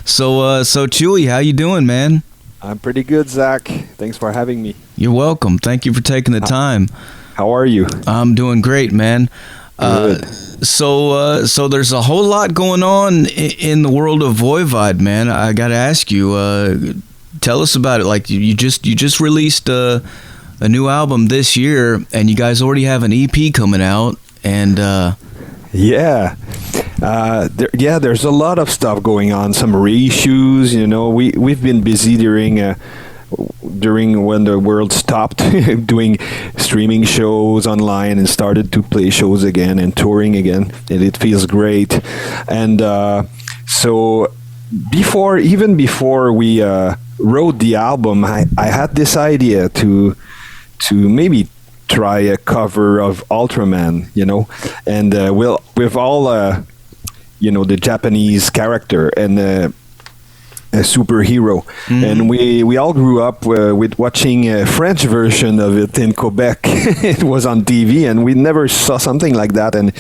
So Chewy, how you doing, man? I'm pretty good, Zach. Thanks for having me. You're welcome. Thank you for taking the time. How are you? I'm doing great, man. Good. So there's a whole lot going on in the world of Voivod, man. I got to ask you, tell us about it. Like you just released a new album this year, and you guys already have an EP coming out, and there's a lot of stuff going on. Some reissues, we've been busy during when the world stopped doing streaming shows online and started to play shows again and touring again, and it feels great. And so before we wrote the album, I had this idea to maybe try a cover of Ultraman, and with all the Japanese character and a superhero. And we all grew up with watching a French version of it in Quebec. It was on TV, and we never saw something like that, and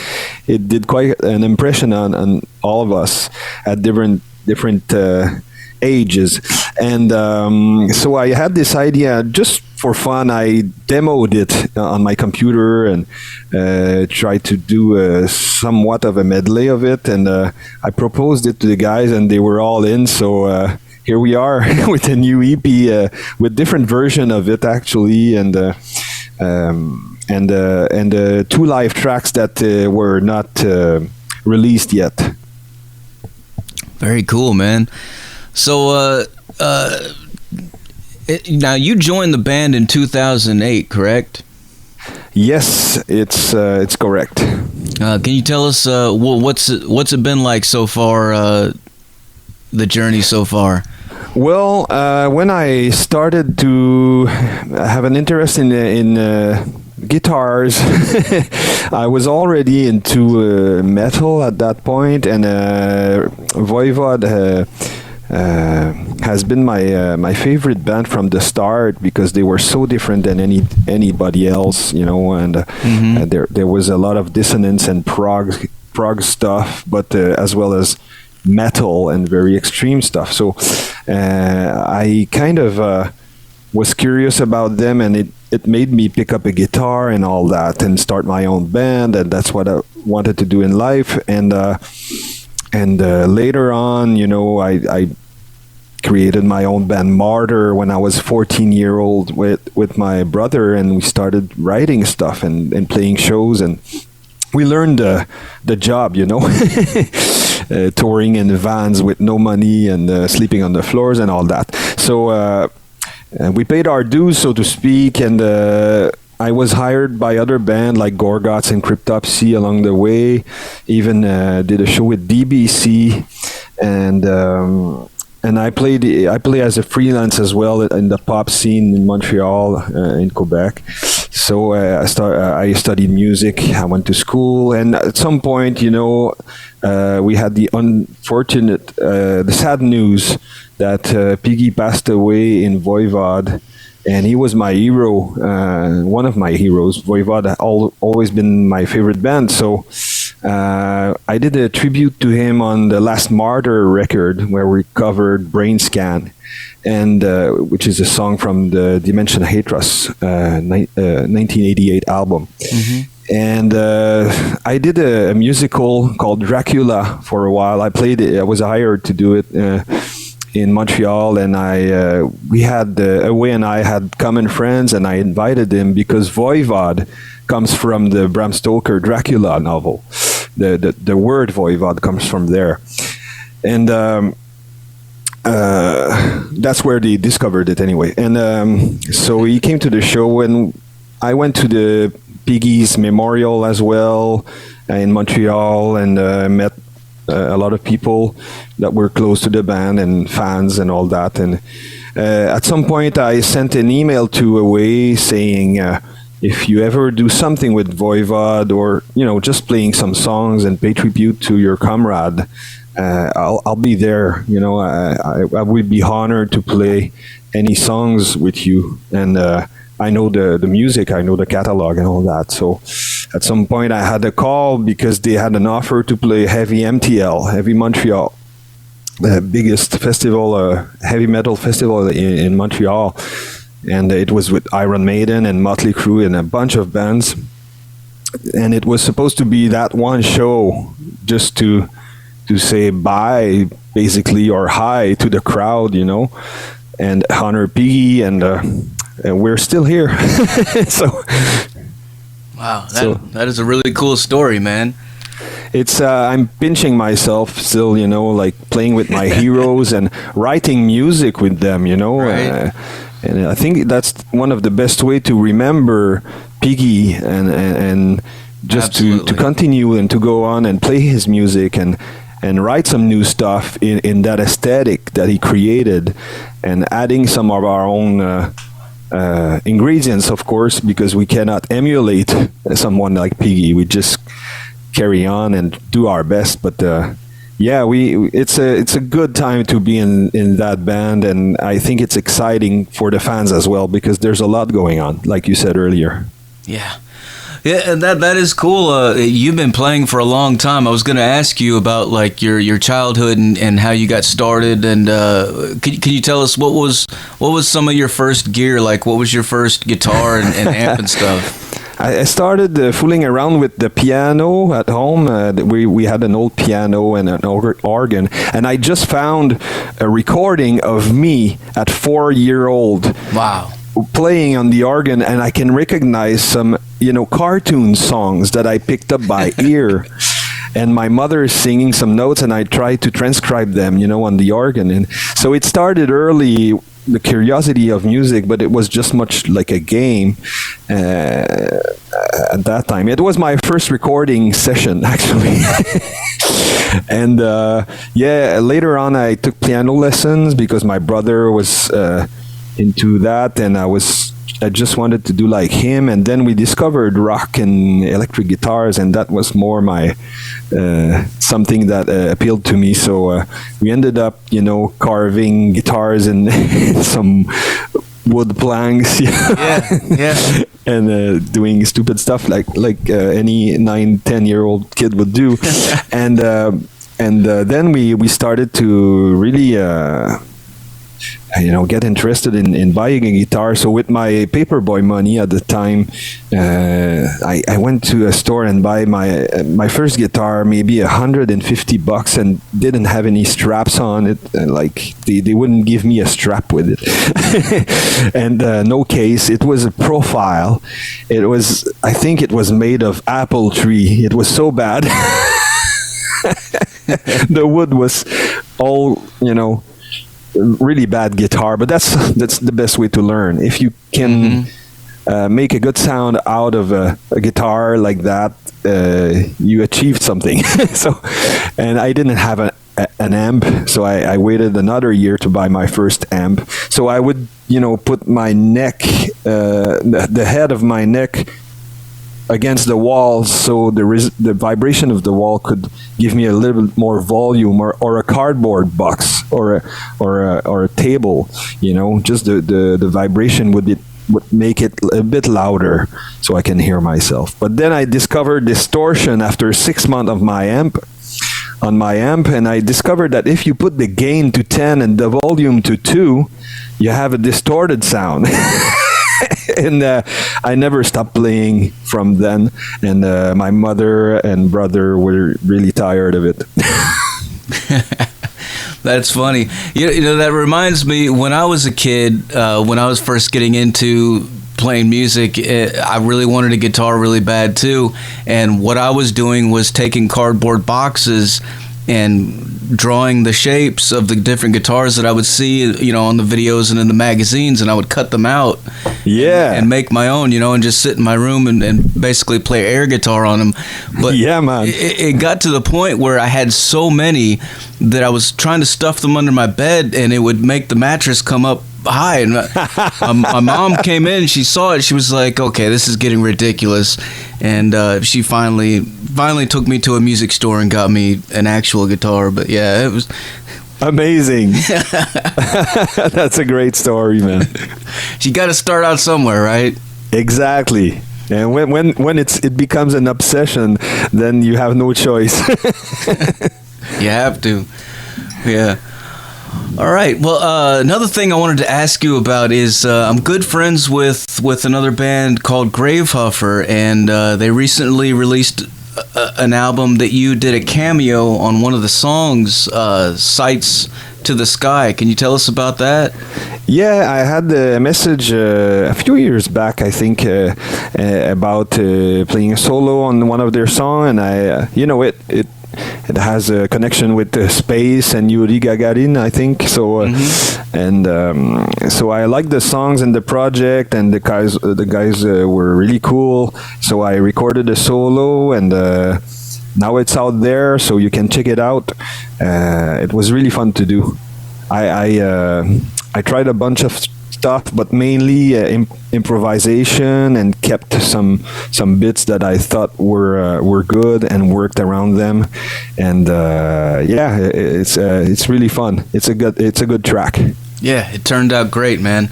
it did quite an impression on all of us at different ages. And so I had this idea just for fun. I demoed it on my computer and tried to do somewhat of a medley of it, and I proposed it to the guys, and they were all in. So here we are with a new EP with different version of it actually, and two live tracks that were not released yet. Very cool, man. So now you joined the band in 2008, correct? Yes, it's correct. Can you tell us what's it been like so far? The journey so far. Well, when I started to have an interest in guitars, I was already into metal at that point, and Voivod has been my favorite band from the start, because they were so different than anybody else, and there was a lot of dissonance and prog stuff, but as well as metal and very extreme stuff. So I kind of was curious about them, and it made me pick up a guitar and all that and start my own band, and that's what I wanted to do in life. And later on, I created my own band, Martyr, when I was 14-year-old with my brother, and we started writing stuff and playing shows, and we learned the job, touring in vans with no money and sleeping on the floors and all that. So we paid our dues, so to speak, and I was hired by other bands like Gorguts and Cryptopsy along the way. Even did a show with DBC, and I play as a freelance as well in the pop scene in Montreal, in Quebec. So I studied music. I went to school, and at some point, we had the unfortunate, the sad news that Piggy passed away in Voivod. And he was my hero, one of my heroes. Voivod had always been my favorite band. So I did a tribute to him on the last Martyr record, where we covered Brain Scan, and which is a song from the Dimension Hatros 1988 album. And I did a musical called Dracula for a while. I was hired to do it in Montreal, and we had Away and I had common friends, and I invited him because Voivod comes from the Bram Stoker Dracula novel. The word Voivod comes from there, and that's where they discovered it anyway. And so he came to the show, and I went to the Piggy's memorial as well in Montreal, and met a lot of people that were close to the band and fans and all that. And at some point I sent an email to Away saying, if you ever do something with Voivod, or just playing some songs and pay tribute to your comrade, I'll be there. I would be honored to play any songs with you. And I know the music, I know the catalog and all that. So at some point I had a call because they had an offer to play Heavy MTL, Heavy Montreal. biggest festival, heavy metal festival in Montreal, and it was with Iron Maiden and Motley Crue and a bunch of bands. And it was supposed to be that one show just to say bye, basically, or hi to the crowd, and honor Piggy, and we're still here. So, wow, that is a really cool story, man. It's I'm pinching myself still, like playing with my heroes and writing music with them, Right. And I think that's one of the best way to remember Piggy and just to continue and to go on and play his music and write some new stuff in that aesthetic that he created, and adding some of our own ingredients, of course, because we cannot emulate someone like Piggy. We just carry on and do our best. But it's a good time to be in that band, and I think it's exciting for the fans as well, because there's a lot going on, like you said earlier. Yeah, and that is cool. You've been playing for a long time. I was going to ask you about like your childhood and how you got started, and can you tell us what was some of your first gear? Like, what was your first guitar and amp and stuff? I started fooling around with the piano at home. We had an old piano and an organ, and I just found a recording of me at 4-year-old. Wow. Playing on the organ, and I can recognize some, cartoon songs that I picked up by ear. And my mother is singing some notes, and I tried to transcribe them, on the organ. And so it started early, the curiosity of music, but it was just much like a game at that time. It was my first recording session, actually. And later on I took piano lessons because my brother was into that, and I just wanted to do like him. And then we discovered rock and electric guitars, and that was more my something that appealed to me. So we ended up, carving guitars and some wood planks, yeah, and doing stupid stuff like any 9-10-year-old kid would do. And then we started to really get interested in buying a guitar. So with my paperboy money at the time, I went to a store and buy my first guitar, maybe $150, and didn't have any straps on it. Like they wouldn't give me a strap with it, and no case. It was a profile. I think it was made of apple tree. It was so bad. The wood was all, really bad guitar, but that's the best way to learn. If you can make a good sound out of a guitar like that, you achieved something. So, and I didn't have an amp, so I waited another year to buy my first amp. So I would put my neck, the head of my neck against the wall, so the vibration of the wall could give me a little bit more volume, or a cardboard box, or a table. Just the vibration would make it a bit louder, so I can hear myself. But then I discovered distortion after 6 months of my amp. And I discovered that if you put the gain to 10 and the volume to 2, you have a distorted sound. And I never stopped playing from then. And my mother and brother were really tired of it. That's funny. That reminds me, when I was a kid, when I was first getting into playing music, I really wanted a guitar really bad too. And what I was doing was taking cardboard boxes and drawing the shapes of the different guitars that I would see, on the videos and in the magazines, and I would cut them out, and make my own, and just sit in my room and basically play air guitar on them. But yeah, man, it got to the point where I had so many that I was trying to stuff them under my bed, and it would make the mattress come up high. And my mom came in, she saw it, she was like, okay, this is getting ridiculous. And she finally took me to a music store and got me an actual guitar. But yeah, it was amazing. That's a great story, man. You got to start out somewhere, right? Exactly. And when it becomes an obsession, then you have no choice. You have to. Yeah. All right. Well, another thing I wanted to ask you about is I'm good friends with another band called Gravehuffer, and they recently released an album that you did a cameo on one of the songs, Sights to the Sky. Can you tell us about that? Yeah, I had a message a few years back, I think, about playing a solo on one of their songs, and it has a connection with space and Yuri Gagarin, I think. So, so I liked the songs and the project, and the guys were really cool. So I recorded a solo, and now it's out there, so you can check it out. It was really fun to do. I tried a bunch of stuff, but mainly improvisation, and kept some bits that I thought were good and worked around them. And it's really fun. It's a good track. Yeah, it turned out great, man.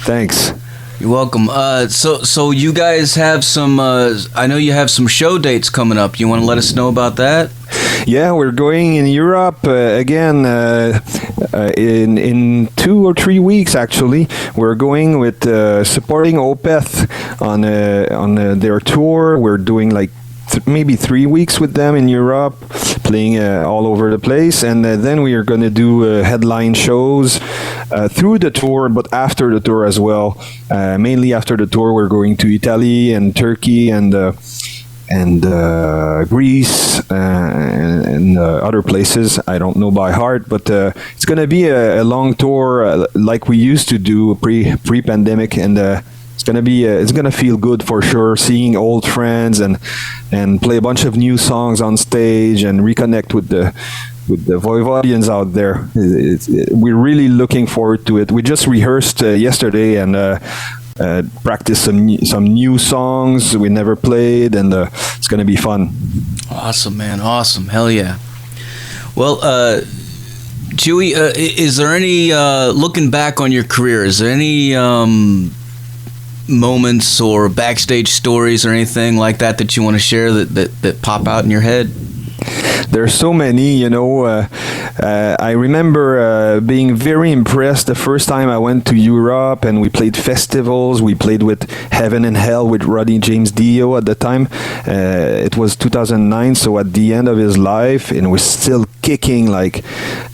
Thanks. You're welcome. So you guys have some. I know you have some show dates coming up. You want to let us know about that? Yeah, we're going in Europe again in 2 or 3 weeks. Actually, we're going with supporting Opeth on their tour. We're doing like maybe 3 weeks with them in Europe, playing all over the place, and then we are going to do headline shows through the tour, but after the tour as well. Mainly after the tour, we're going to Italy and Turkey and Greece and other places I don't know by heart, but it's going to be a long tour like we used to do pre-pandemic, and it's gonna feel good for sure, seeing old friends and play a bunch of new songs on stage and reconnect with the Voivodians out there. We're really looking forward to it. We just rehearsed yesterday and practiced some new songs we never played, and it's gonna be fun. Awesome, man. Awesome. Hell yeah. Well, Chewy, is there any looking back on your career? Is there any moments or backstage stories or anything like that you want to share that pop out in your head? There's so many, I remember being very impressed the first time I went to Europe, and we played festivals. We played with Heaven and Hell with Rodney James Dio at the time. It was 2009, so at the end of his life, and we're still kicking like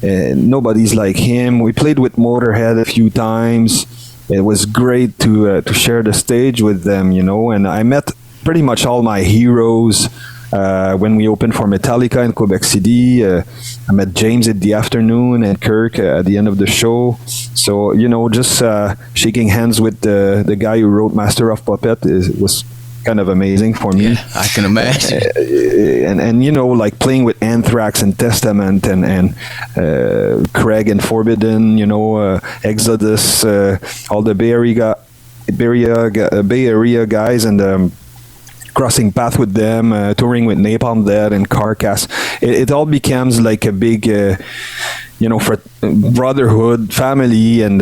nobody's like him. We played with Motorhead a few times. It was great to share the stage with them, and I met pretty much all my heroes when we opened for Metallica in Quebec City. I met James at the afternoon and Kirk at the end of the show. So, just shaking hands with the guy who wrote Master of Puppet was kind of amazing for me. Yeah, I can imagine. And like playing with Anthrax and Testament and Craig and Forbidden, Exodus, all the Bay Area guys, and crossing path with them, touring with Napalm Death and Carcass. It all becomes like a big brotherhood, family, and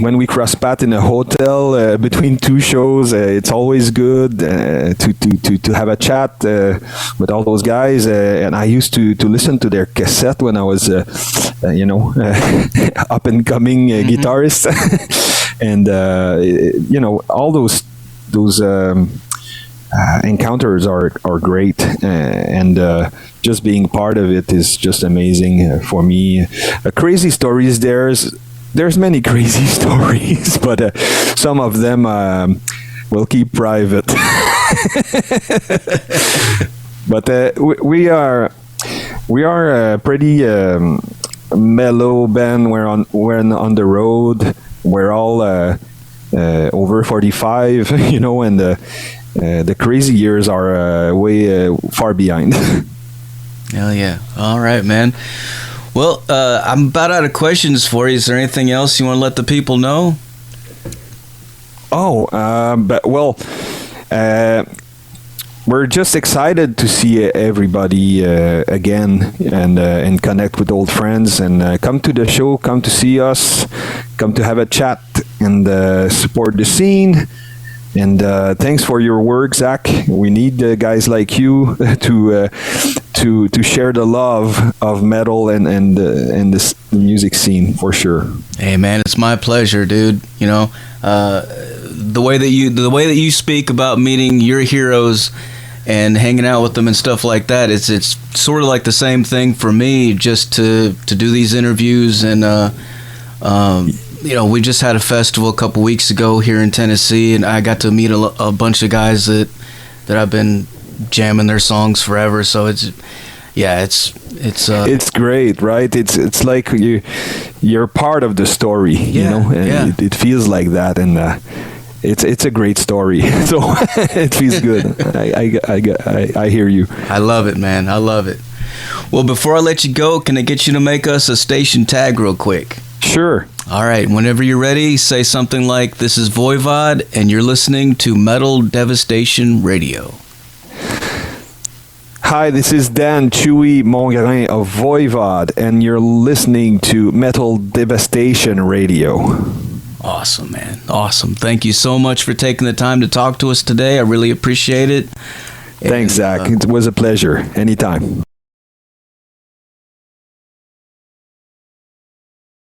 when we cross path in a hotel between two shows, it's always good to have a chat with all those guys. And I used to listen to their cassette when I was, up and coming guitarist, and all those encounters are great, and just being part of it is just amazing for me. Crazy stories, there's many crazy stories, but some of them we'll keep private. But we are a pretty mellow band. We're on the road. We're all over 45, and the crazy years are way far behind. Hell yeah. All right, man. Well, I'm about out of questions for you. Is there anything else you want to let the people know? We're just excited to see everybody again and connect with old friends, and come to the show, come to see us, come to have a chat and support the scene. And thanks for your work, Zach. We need guys like you to share the love of metal and this music scene for sure. Hey man, it's my pleasure, dude. You know, the way that you speak about meeting your heroes and hanging out with them and stuff like that, it's sort of like the same thing for me, just to do these interviews. And you know, we just had a festival a couple weeks ago here in Tennessee, and I got to meet a bunch of guys that I've been jamming their songs forever. So it's great, right? It's like you're part of the story, you know, and it feels like that, and it's a great story. So it feels good. I hear you. I love it, man. I love it. Well, before I let you go, can I get you to make us a station tag real quick? Sure. All right. Whenever you're ready, say something like, "This is Voivod, and you're listening to Metal Devastation Radio." Hi, this is Dan Chewy Mongrain of Voivod, and you're listening to Metal Devastation Radio. Awesome, man. Awesome. Thank you so much for taking the time to talk to us today. I really appreciate it. Thanks, Zach. It was a pleasure. Anytime.